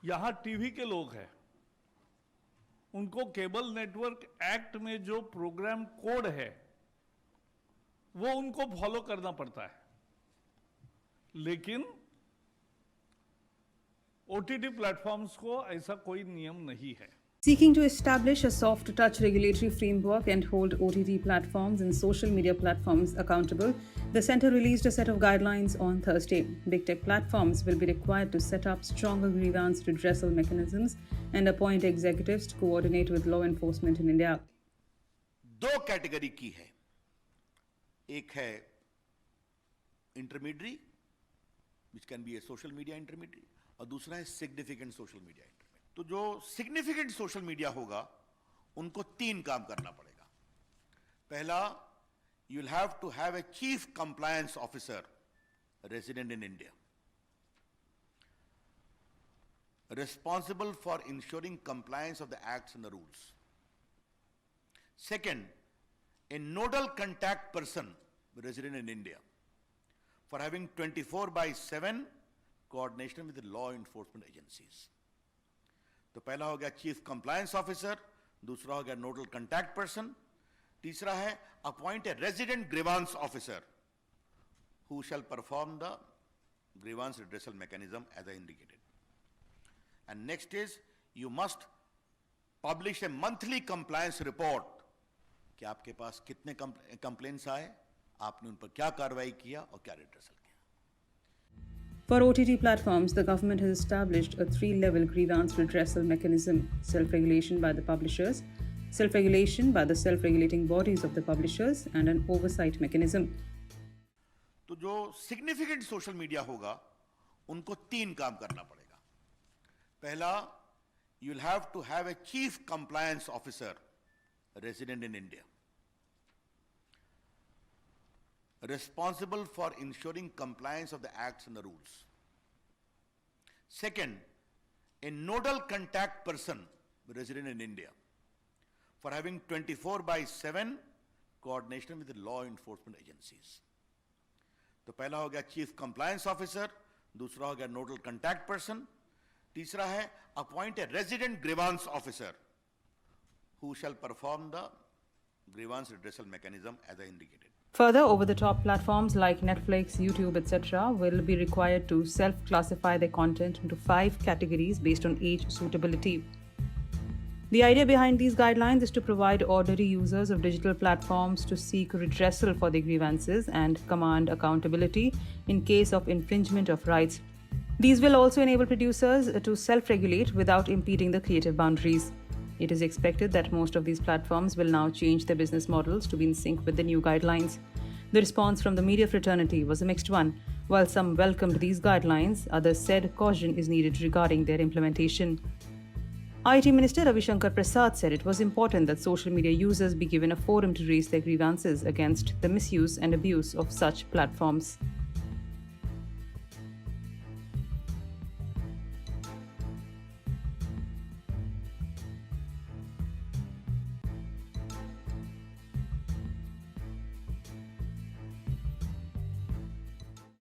यहाँ टीवी के लोग हैं, उनको केबल नेटवर्क एक्ट में जो प्रोग्राम कोड है वो उनको फॉलो करना पड़ता है, लेकिन ओटीटी प्लेटफॉर्म्स को ऐसा कोई नियम नहीं है। Seeking to establish a soft touch regulatory framework and hold OTT platforms and social media platforms accountable, the Centre released a set of guidelines on Thursday. Big tech platforms will be required to set up stronger grievance redressal mechanisms and appoint executives to coordinate with law enforcement in India. दो category की है, एक है intermediary which can be A social media intermediary, और दूसरा है significant social media intermediary. तो जो सिग्निफिकेंट सोशल मीडिया होगा उनको तीन काम करना पड़ेगा। पहला, you will have to have a chief compliance officer resident in India responsible for ensuring compliance of the acts and the rules. Second, a nodal contact person resident in India for having 24/7 coordination with the law enforcement agencies. तो पहला हो गया chief compliance officer, दूसरा हो गया nodal contact person, तीसरा है appoint a resident grievance officer who shall perform the grievance redressal mechanism as I indicated. And next is, you must publish a monthly compliance report कि आपके पास कितने complaints आए, आपने उन पर क्या कार्रवाई किया और क्या रिड्रेसल किया। For OTT platforms, the government has established a three-level grievance redressal mechanism: self-regulation by the publishers, self-regulation by the self-regulating bodies of the publishers, and an oversight mechanism. तो जो सिग्निफिकेंट सोशल मीडिया होगा उनको तीन काम करना पड़ेगा। पहला, you will have to have a chief compliance officer resident in India responsible for ensuring compliance of the acts and the rules. Second, a nodal contact person resident in India for having 24/7 coordination with the law enforcement agencies. तो पहला हो गया chief compliance officer, दूसरा हो गया nodal contact person, तीसरा है appoint a resident grievance officer who shall perform the grievance redressal mechanism as I indicated. Further, over-the-top platforms like Netflix, YouTube, etc. will be required to self-classify their content into 5 categories based on age suitability. The idea behind these guidelines is to provide ordinary users of digital platforms to seek redressal for their grievances and command accountability in case of infringement of rights. These will also enable producers to self-regulate without impeding the creative boundaries. It is expected that most of these platforms will now change their business models to be in sync with the new guidelines. The response from the media fraternity was a mixed one. While some welcomed these guidelines, others said caution is needed regarding their implementation. IT Minister Ravi Shankar Prasad said it was important that social media users be given a forum to raise their grievances against the misuse and abuse of such platforms.